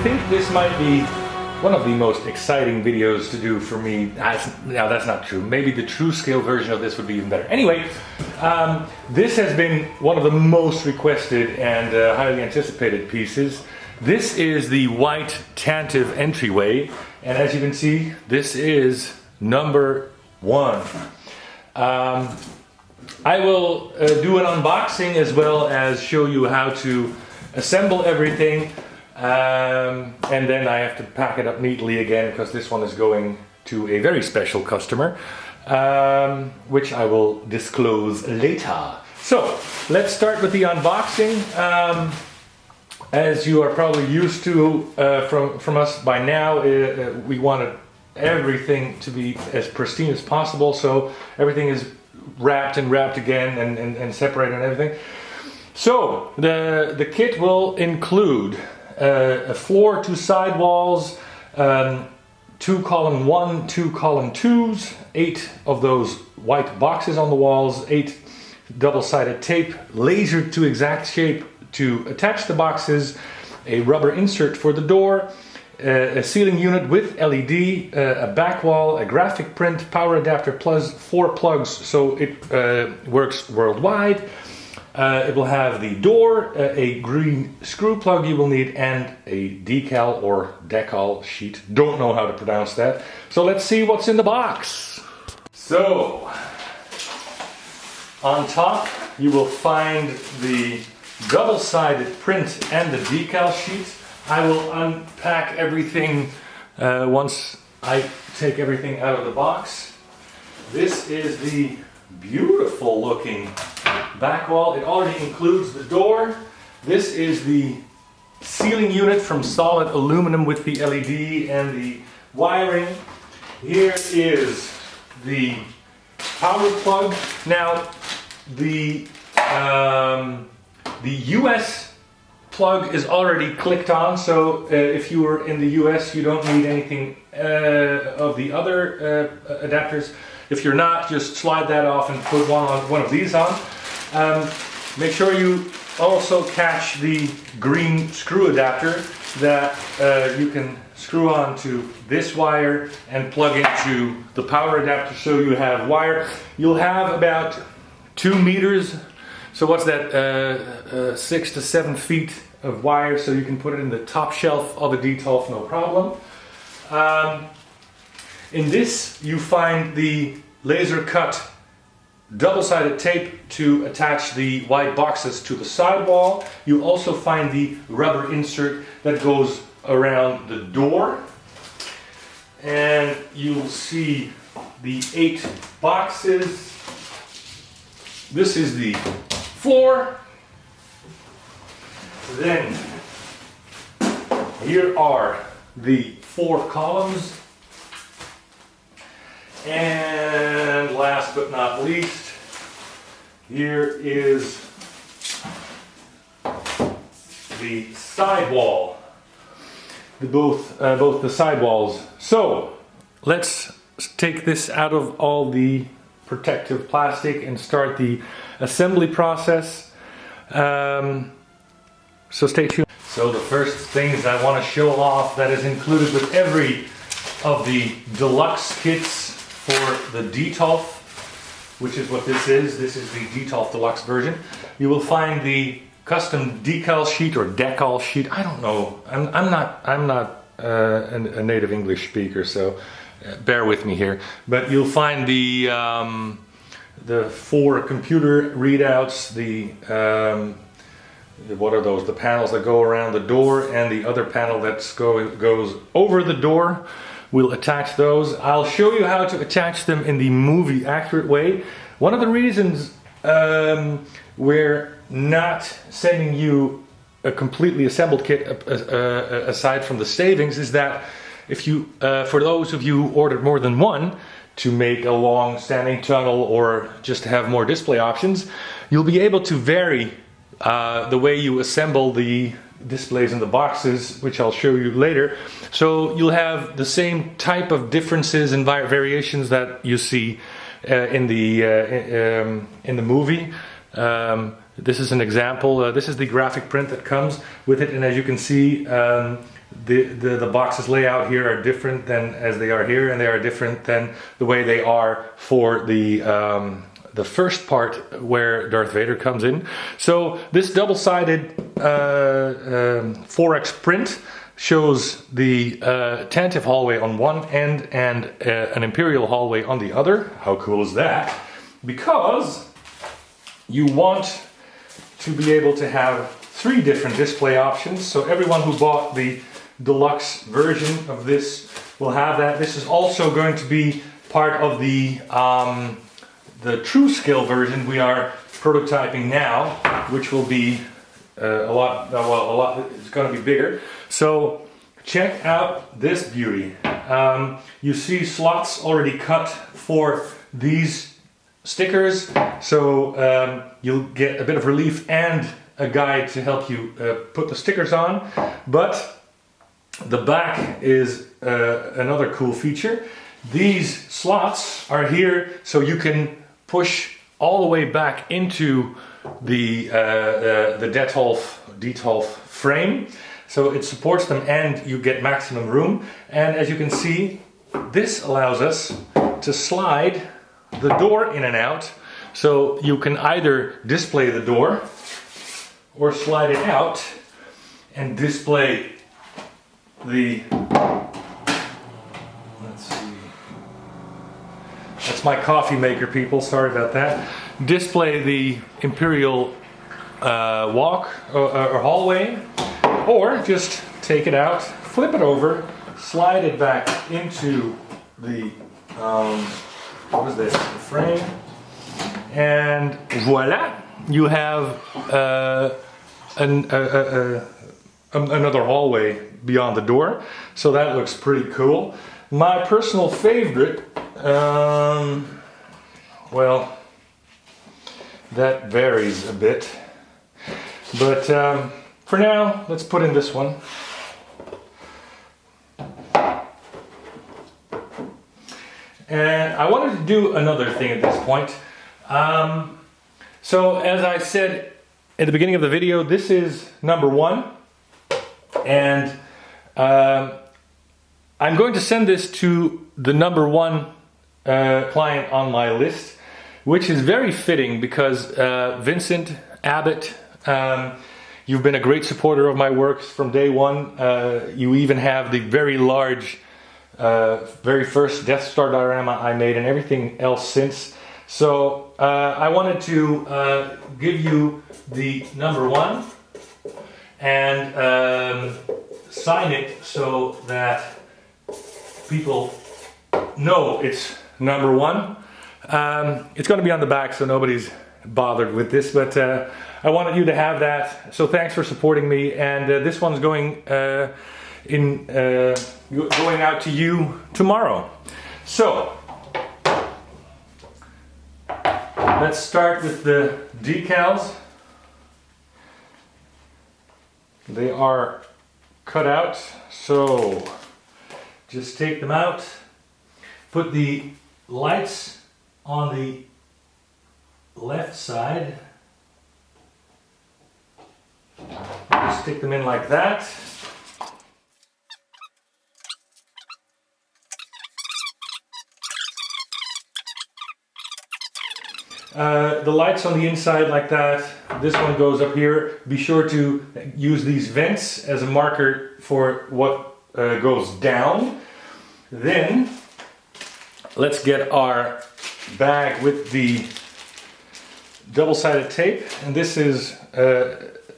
think this might be one of the most exciting videos to do for me. Now that's not true. Maybe the true scale version of this would be even better. Anyway, this has been one of the most requested and highly anticipated pieces. This is the white Tantive Entryway, and as you can see, this is number 1. I will do an unboxing as well as show you how to assemble everything. And then I have to pack it up neatly again because this one is going to a very special customer, which I will disclose later. So let's start with the unboxing. As you are probably used to from us by now, we wanted everything to be as pristine as possible, so everything is wrapped again and separated and everything. So the kit will include a floor, 2 side walls, 2 column 1, 2 column 2s, 8 of those white boxes on the walls, 8 double-sided tape, lasered to exact shape to attach the boxes, a rubber insert for the door, a ceiling unit with LED, a back wall, a graphic print, power adapter plus 4 plugs so it works worldwide. It will have the door, a green screw plug you will need, and a decal or decal sheet. Don't know how to pronounce that. So let's see what's in the box. So, on top you will find the double-sided print and the decal sheet. I will unpack everything once I take everything out of the box. This is the beautiful looking back wall. It already includes the door. This is the ceiling unit from solid aluminum with the LED and the wiring. Here is the power plug. Now the US plug is already clicked on, so if you are in the US you don't need anything of the other adapters. If you're not, just slide that off and put one of these on. Make sure you also catch the green screw adapter that you can screw on to this wire and plug into the power adapter, so you have wire. You'll have about 2 meters, so what's that, 6 to 7 feet of wire, so you can put it in the top shelf of a Detolf, no problem. In this you find the laser cut double-sided tape to attach the white boxes to the sidewall. You also find the rubber insert that goes around the door, and you'll see the 8 boxes. This is the floor. Then here are the 4 columns. And last but not least, here is the sidewall. Both the sidewalls. So let's take this out of all the protective plastic and start the assembly process. So stay tuned. So the first things I want to show off that is included with every of the deluxe kits for the Detolf, which is what this is. This is the Detolf Deluxe version. You will find the custom decal sheet or decal sheet. I don't know. I'm not a native English speaker, so bear with me here. But you'll find the 4 computer readouts, what are those? The panels that go around the door, and the other panel that goes over the door. We'll attach those. I'll show you how to attach them in the movie accurate way. One of the reasons we're not sending you a completely assembled kit aside from the savings is that if you, for those of you who ordered more than one to make a long standing tunnel or just to have more display options, you'll be able to vary the way you assemble the displays in the boxes, which I'll show you later. So you'll have the same type of differences and variations that you see in the movie. This is an example. This is the graphic print that comes with it, and as you can see, the boxes layout here are different than as they are here, and they are different than the way they are for the first part where Darth Vader comes in. So this double-sided 4x print shows the Tantive hallway on one end and an Imperial hallway on the other. How cool is that? Because you want to be able to have 3 different display options. So everyone who bought the Deluxe version of this will have that. This is also going to be part of the true scale version we are prototyping now, which will be a lot, it's going to be bigger. So check out this beauty. You see slots already cut for these stickers, so you'll get a bit of relief and a guide to help you put the stickers on. But the back is another cool feature. These slots are here so you can push all the way back into the Detolf frame. So it supports them and you get maximum room. And as you can see, this allows us to slide the door in and out. So you can either display the door or slide it out and display the, let's see, that's my coffee maker, people, sorry about that. Display the Imperial walk or hallway, or just take it out, flip it over, slide it back into the, what is this, the frame, and voila, you have another hallway beyond the door. So that looks pretty cool. My personal favorite, well, that varies a bit, but for now let's put in this one. And I wanted to do another thing at this point. So as I said at the beginning of the video, this is number 1, and I'm going to send this to the number 1 client on my list, which is very fitting because Vincent Abbott, you've been a great supporter of my works from day one. You even have the very large, very first Death Star diorama I made and everything else since. So I wanted to give you the number 1 and sign it so that people know it's number 1. It's going to be on the back, so nobody's bothered with this, but I wanted you to have that. So thanks for supporting me, and this one's going going out to you tomorrow. So let's start with the decals. They are cut out, so just take them out, put the lights on the left side, stick them in like that. The lights on the inside like that. This one goes up here. Be sure to use these vents as a marker for what goes down. Then let's get our bag with the double-sided tape, and this is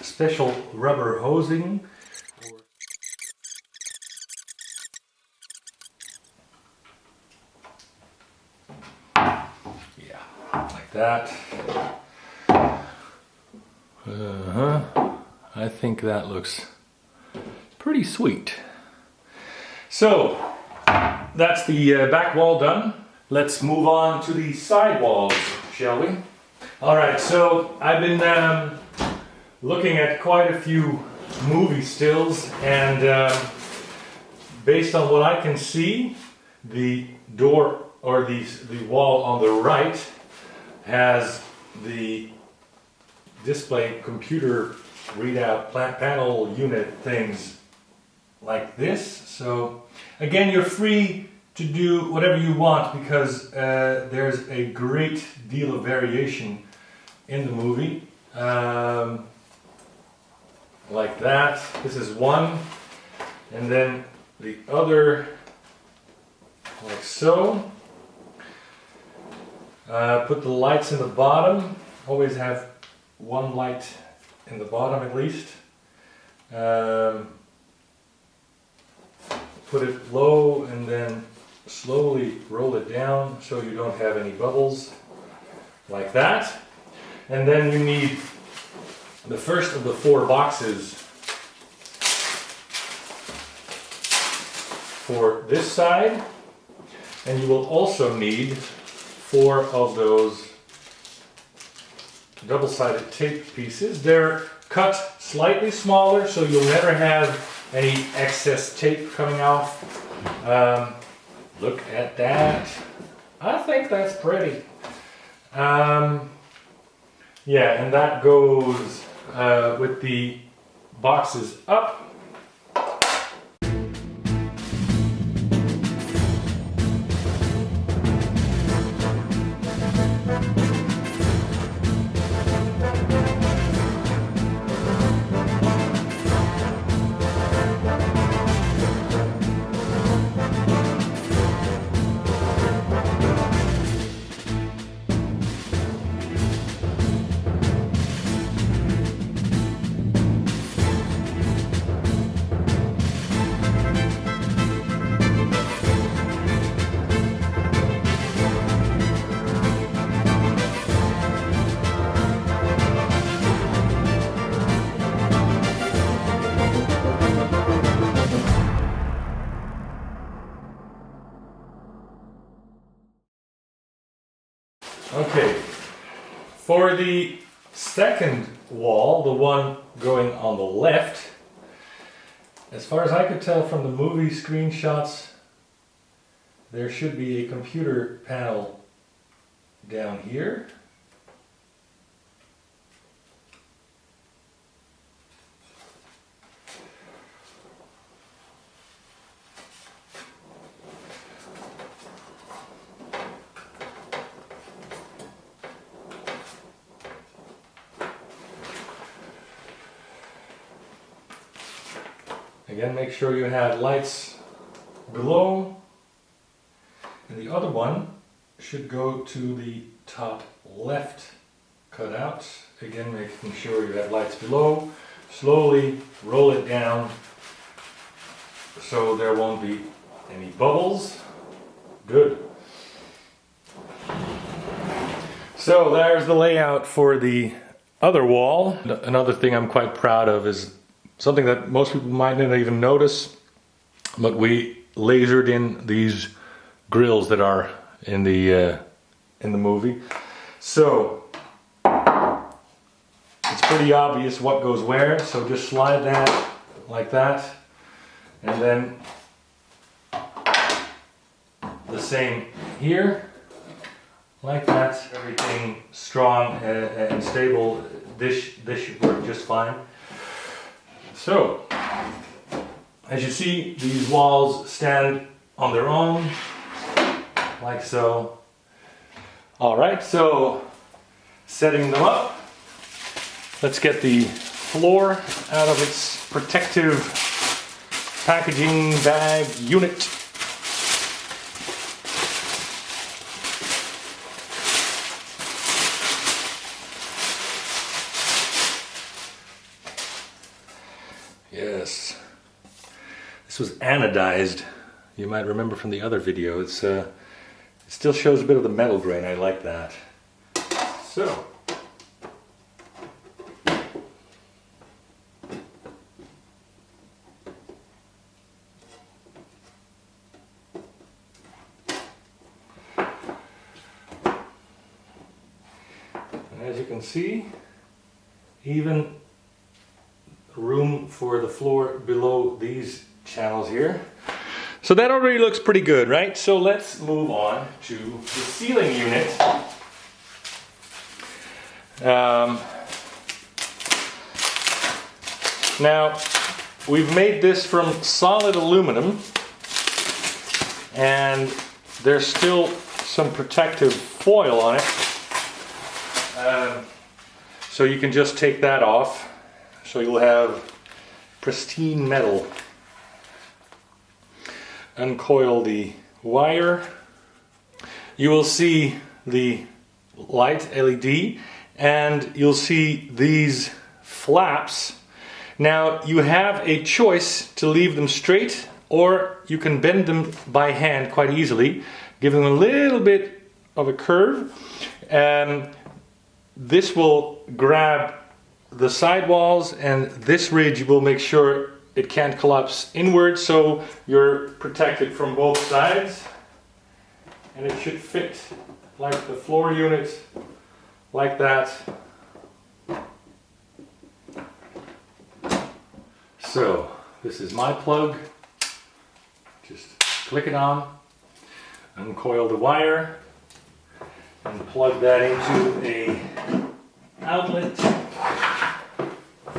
special rubber hosing. Yeah, like that. I think that looks pretty sweet. So that's the back wall done. Let's move on to the side walls, shall we? Alright, so I've been looking at quite a few movie stills, and based on what I can see, the door or the wall on the right has the display computer readout panel unit things like this. So again, you're free to do whatever you want because there's a great deal of variation in the movie. Like that. This is one, and then the other like so. Put the lights in the bottom. Always have one light in the bottom at least. Put it low and then slowly roll it down so you don't have any bubbles, like that. And then you need the first of the 4 boxes for this side, and you will also need 4 of those double-sided tape pieces. They're cut slightly smaller so you'll never have any excess tape coming off. Look at that. I think that's pretty. Yeah, and that goes with the boxes up. Okay, for the second wall, the one going on the left, as far as I could tell from the movie screenshots, there should be a computer panel down here. Again, make sure you have lights below, and the other one should go to the top left cutout. Again, making sure you have lights below. Slowly roll it down so there won't be any bubbles. Good. So there's the layout for the other wall. Another thing I'm quite proud of is something that most people might not even notice, but we lasered in these grills that are in the movie. So it's pretty obvious what goes where, so just slide that like that, and then the same here, like that. Everything strong and stable. This should work just fine. So, as you see, these walls stand on their own, like so. Alright, so setting them up, let's get the floor out of its protective packaging bag unit. Yes, this was anodized. You might remember from the other video. It still shows a bit of the metal grain. I like that. So, and as you can see, even room for the floor below these channels here. So that already looks pretty good, right? So let's move on to the ceiling unit. Now, we've made this from solid aluminum, and there's still some protective foil on it. So you can just take that off, so you'll have pristine metal. Uncoil the wire. You will see the light LED, and you'll see these flaps. Now you have a choice to leave them straight, or you can bend them by hand quite easily, give them a little bit of a curve. This will grab the sidewalls, and this ridge will make sure it can't collapse inward, so you're protected from both sides. And it should fit like the floor unit, like that. So this is my plug. Just click it on, uncoil the wire, and plug that into a outlet.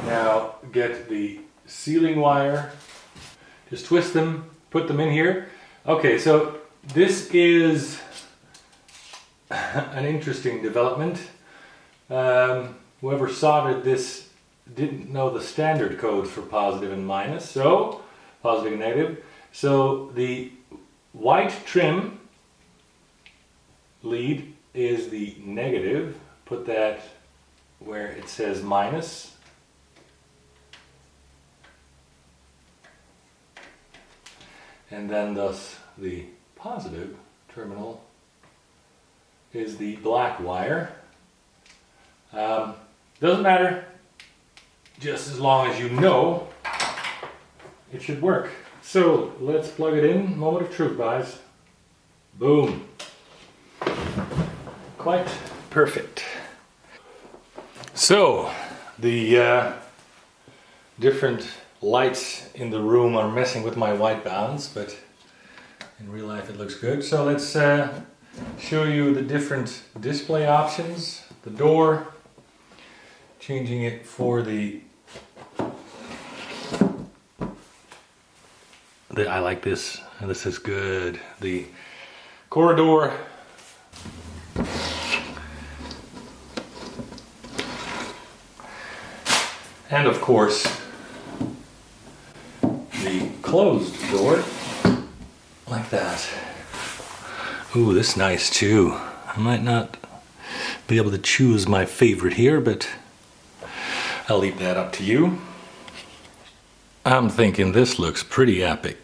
Now get the ceiling wire, just twist them, put them in here. Okay, so this is an interesting development. Whoever soldered this didn't know the standard codes for positive and minus, so positive and negative. So the white trim lead is the negative. Put that where it says minus. And then thus the positive terminal is the black wire. Doesn't matter, just as long as you know it should work. So let's plug it in. Moment of truth, guys. Boom. Quite perfect. So the different lights in the room are messing with my white balance, but in real life it looks good. So let's show you the different display options. The door, changing it for the I like this. This is good. The corridor. And of course, the closed door, like that. Ooh, this is nice too. I might not be able to choose my favorite here, but I'll leave that up to you. I'm thinking this looks pretty epic.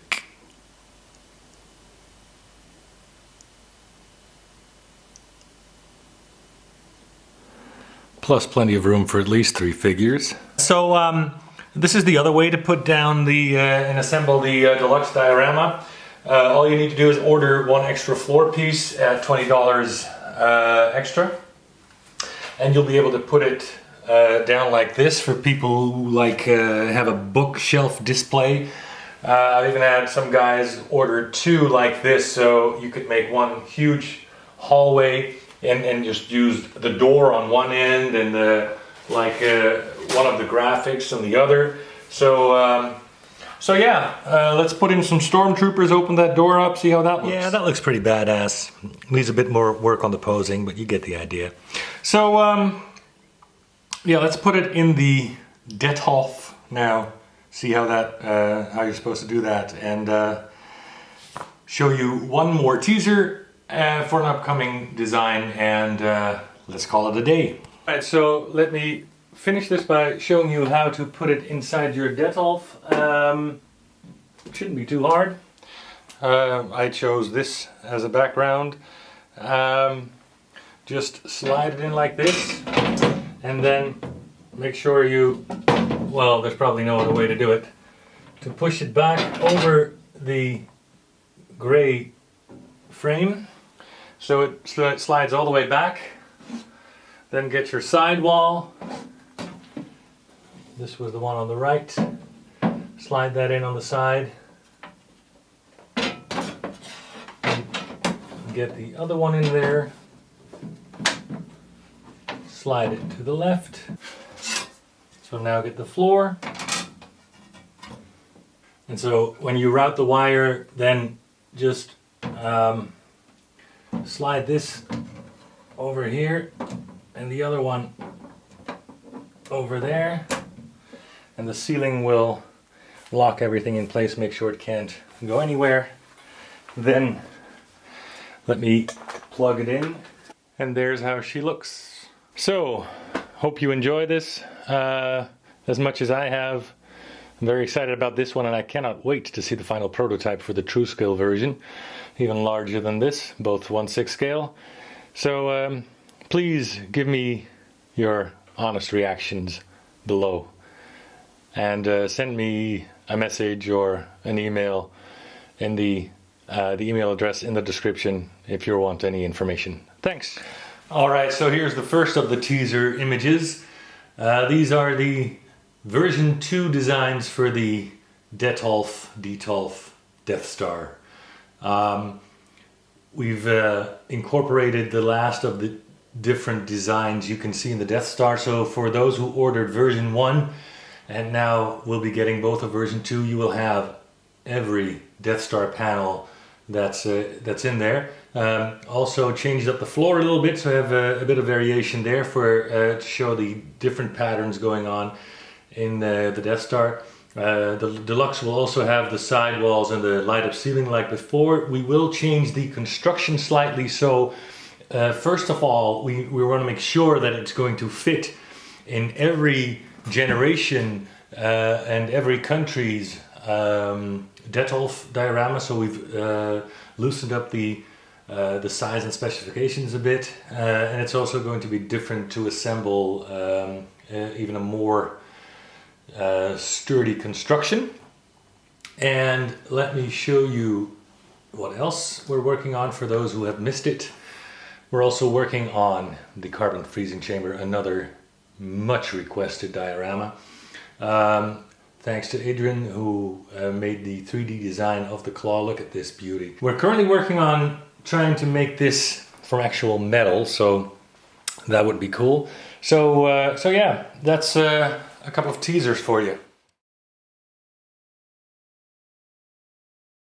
Plus plenty of room for at least 3 figures. So this is the other way to put down the and assemble the Deluxe diorama. All you need to do is order 1 extra floor piece at $20 extra, and you'll be able to put it down like this for people who like have a bookshelf display. I've even had some guys order 2 like this, so you could make one huge hallway and just use the door on one end and one of the graphics on the other. So so yeah, let's put in some stormtroopers, open that door up, see how that looks. Yeah, that looks pretty badass. Needs a bit more work on the posing, but you get the idea. So yeah, let's put it in the Detolf now. See how that how you're supposed to do that, and show you one more teaser for an upcoming design, and let's call it a day. Alright, so let me finish this by showing you how to put it inside your Detolf. It shouldn't be too hard. I chose this as a background. Just slide it in like this, and then make sure you, well, there's probably no other way to do it, to push it back over the gray frame so it slides all the way back. Then get your sidewall. This was the one on the right. Slide that in on the side. And get the other one in there. Slide it to the left. So now get the floor. And so when you route the wire, then just slide this over here and the other one over there, and the sealing will lock everything in place, make sure it can't go anywhere. Then let me plug it in, and there's how she looks. So, hope you enjoy this as much as I have. I'm very excited about this one, and I cannot wait to see the final prototype for the true scale version, even larger than this, both 1/6 scale. So please give me your honest reactions below, and send me a message or an email in the email address in the description if you want any information. Thanks. Alright, so here's the first of the teaser images. These are the version 2 designs for the Detolf Death Star. We've incorporated the last of the different designs you can see in the Death Star. So for those who ordered version 1 and now will be getting both of version 2, you will have every Death Star panel that's in there. Also changed up the floor a little bit, so I have a bit of variation there for to show the different patterns going on in the Death Star. The Deluxe will also have the side walls and the light up ceiling like before. We will change the construction slightly. So first of all, we want to make sure that it's going to fit in every generation and every country's Detolf diorama. So we've loosened up the size and specifications a bit, and it's also going to be different to assemble even a more sturdy construction. And let me show you what else we're working on for those who have missed it. We're also working on the carbon freezing chamber, another much requested diorama. Thanks to Adrian, who made the 3D design of the claw. Look at this beauty. We're currently working on trying to make this from actual metal, so that would be cool. So yeah, that's a couple of teasers for you.